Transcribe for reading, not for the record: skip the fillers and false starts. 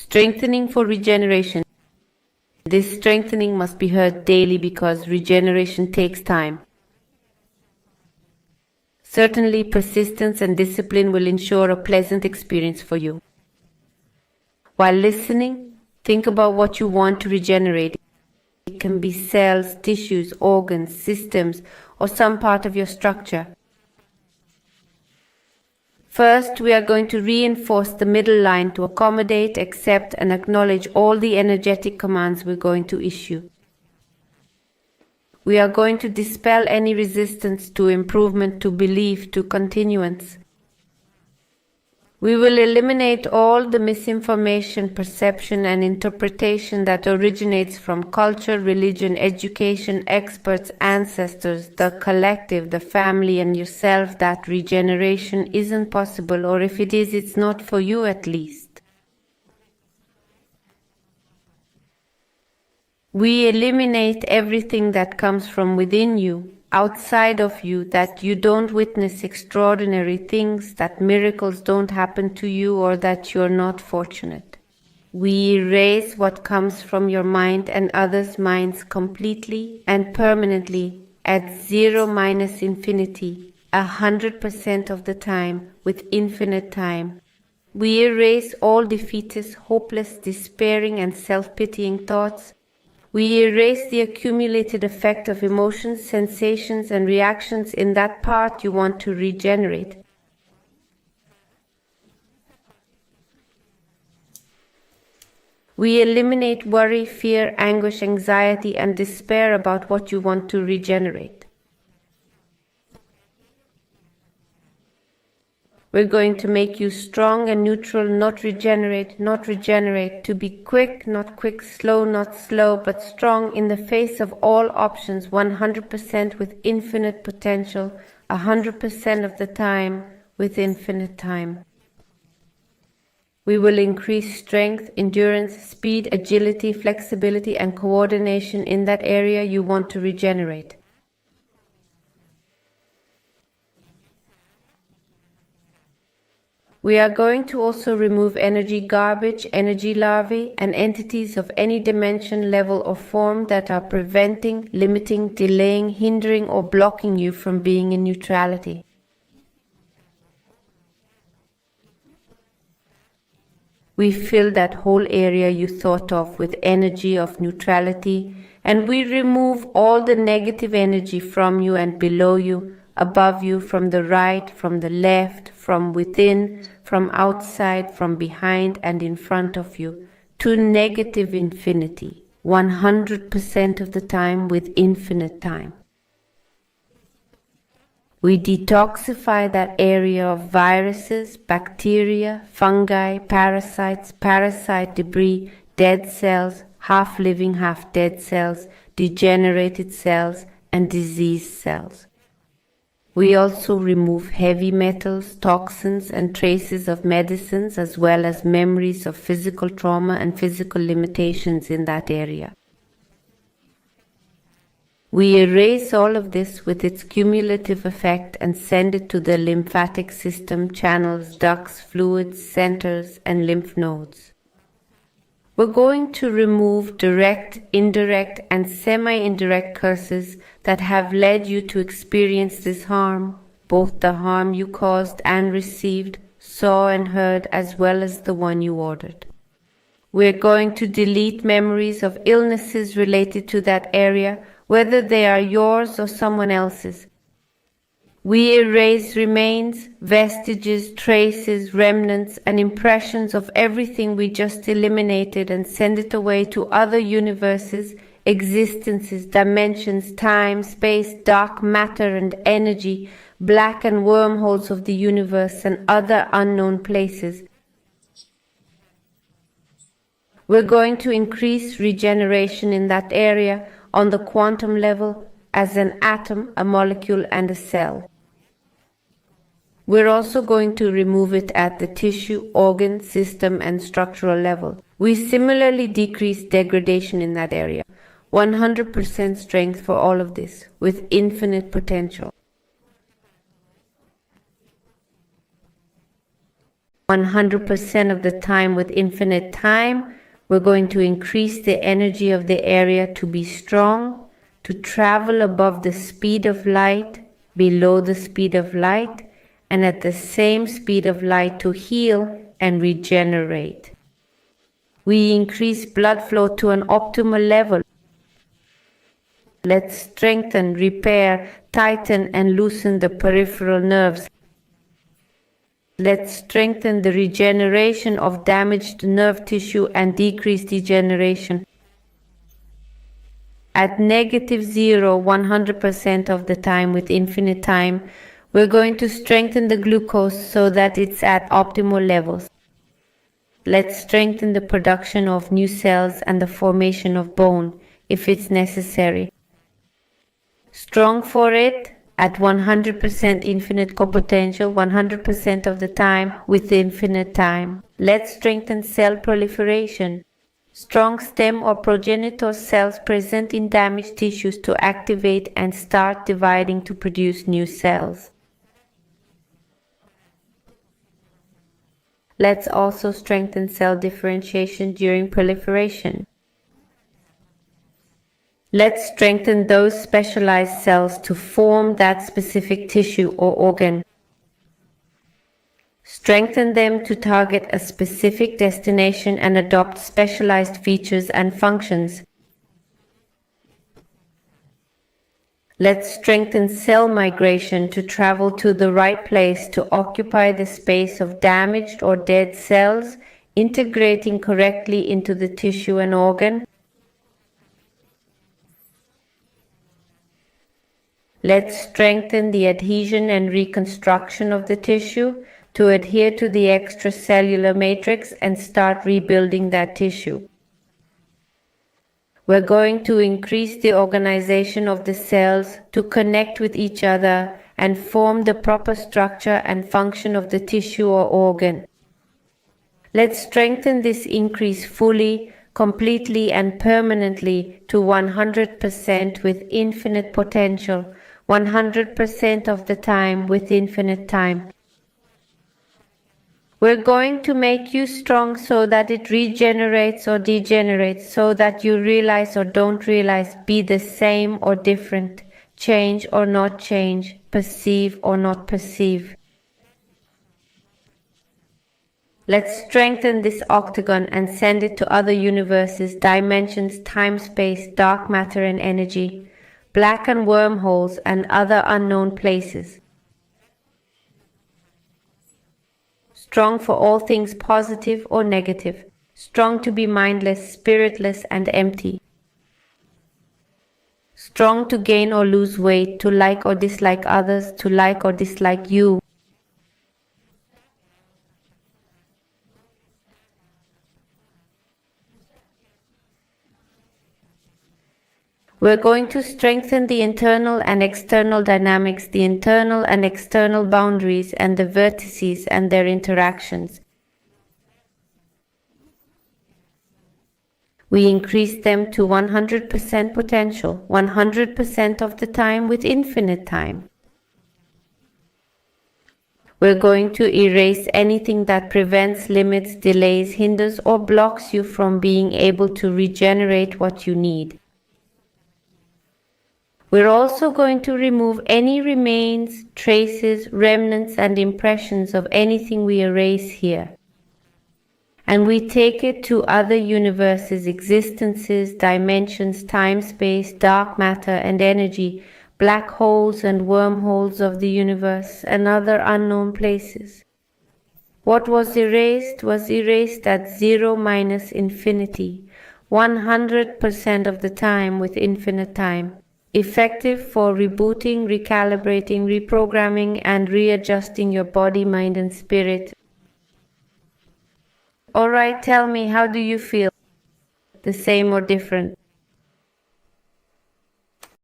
Strengthening for regeneration. This strengthening must be heard daily because regeneration takes time. Certainly, persistence and discipline will ensure a pleasant experience for you. While listening, think about what you want to regenerate. It can be cells, tissues, organs, systems, or some part of your structure. First, we are going to reinforce the middle line to accommodate, accept, and acknowledge all the energetic commands we're going to issue. We are going to dispel any resistance to improvement, to belief, to continuance. We will eliminate all the misinformation, perception, and interpretation that originates from culture, religion, education, experts, ancestors, the collective, the family, and yourself that regeneration isn't possible, or if it is, it's not for you at least. We eliminate everything that comes from within you, outside of you, that you don't witness extraordinary things, that miracles don't happen to you, or that you're not fortunate. We erase what comes from your mind and others' minds completely and permanently at 0 minus infinity, 100% of the time, with infinite time. We erase all defeatist, hopeless, despairing, and self-pitying thoughts. We erase the accumulated effect of emotions, sensations, and reactions in that part you want to regenerate. We eliminate worry, fear, anguish, anxiety, and despair about what you want to regenerate. We're going to make you strong and neutral, not regenerate, to be quick, not quick, slow, not slow, but strong in the face of all options, 100% with infinite potential, 100% of the time with infinite time. We will increase strength, endurance, speed, agility, flexibility, and coordination in that area you want to regenerate. We are going to also remove energy garbage, energy larvae, and entities of any dimension, level, or form that are preventing, limiting, delaying, hindering, or blocking you from being in neutrality. We fill that whole area you thought of with energy of neutrality, and we remove all the negative energy from you and below you, above you, from the right, from the left, from within, from outside, from behind, and in front of you, to negative infinity, 100% of the time with infinite time. We detoxify that area of viruses, bacteria, fungi, parasites, parasite debris, dead cells, half-living, half-dead cells, degenerated cells, and diseased cells. We also remove heavy metals, toxins, and traces of medicines, as well as memories of physical trauma and physical limitations in that area. We erase all of this with its cumulative effect and send it to the lymphatic system, channels, ducts, fluids, centers, and lymph nodes. We're going to remove direct, indirect, and semi-indirect curses that have led you to experience this harm, both the harm you caused and received, saw and heard, as well as the one you ordered. We're going to delete memories of illnesses related to that area, whether they are yours or someone else's. We erase remains, vestiges, traces, remnants, and impressions of everything we just eliminated and send it away to other universes, existences, dimensions, time, space, dark matter and energy, black and wormholes of the universe, and other unknown places. We're going to increase regeneration in that area on the quantum level as an atom, a molecule, and a cell. We're also going to remove it at the tissue, organ, system, and structural level. We similarly decrease degradation in that area. 100% strength for all of this, with infinite potential. 100% of the time with infinite time. We're going to increase the energy of the area to be strong, to travel above the speed of light, below the speed of light, and at the same speed of light to heal and regenerate. We increase blood flow to an optimal level. Let's strengthen, repair, tighten, and loosen the peripheral nerves. Let's strengthen the regeneration of damaged nerve tissue and decrease degeneration. At -0, 100% of the time with infinite time, we're going to strengthen the glucose so that it's at optimal levels. Let's strengthen the production of new cells and the formation of bone if it's necessary. Strong for it at 100% infinite co-potential, 100% of the time with infinite time. Let's strengthen cell proliferation. Strong stem or progenitor cells present in damaged tissues to activate and start dividing to produce new cells. Let's also strengthen cell differentiation during proliferation. Let's strengthen those specialized cells to form that specific tissue or organ. Strengthen them to target a specific destination and adopt specialized features and functions. Let's strengthen cell migration to travel to the right place to occupy the space of damaged or dead cells, integrating correctly into the tissue and organ. Let's strengthen the adhesion and reconstruction of the tissue to adhere to the extracellular matrix and start rebuilding that tissue. We're going to increase the organization of the cells to connect with each other and form the proper structure and function of the tissue or organ. Let's strengthen this increase fully, completely and permanently to 100% with infinite potential, 100% of the time with infinite time. We're going to make you strong so that it regenerates or degenerates, so that you realize or don't realize, be the same or different, change or not change, perceive or not perceive. Let's strengthen this octagon and send it to other universes, dimensions, time, space, dark matter and energy, blackened wormholes and other unknown places. Strong for all things positive or negative, strong to be mindless, spiritless and empty. Strong to gain or lose weight, to like or dislike others, to like or dislike you. We're going to strengthen the internal and external dynamics, the internal and external boundaries and the vertices and their interactions. We increase them to 100% potential, 100% of the time with infinite time. We're going to erase anything that prevents, limits, delays, hinders or blocks you from being able to regenerate what you need. We're also going to remove any remains, traces, remnants and impressions of anything we erase here. And we take it to other universes, existences, dimensions, time, space, dark matter and energy, black holes and wormholes of the universe and other unknown places. What was erased at 0 minus infinity, 100% of the time with infinite time. Effective for rebooting, recalibrating, reprogramming, and readjusting your body, mind, and spirit. Alright, tell me, how do you feel? The same or different?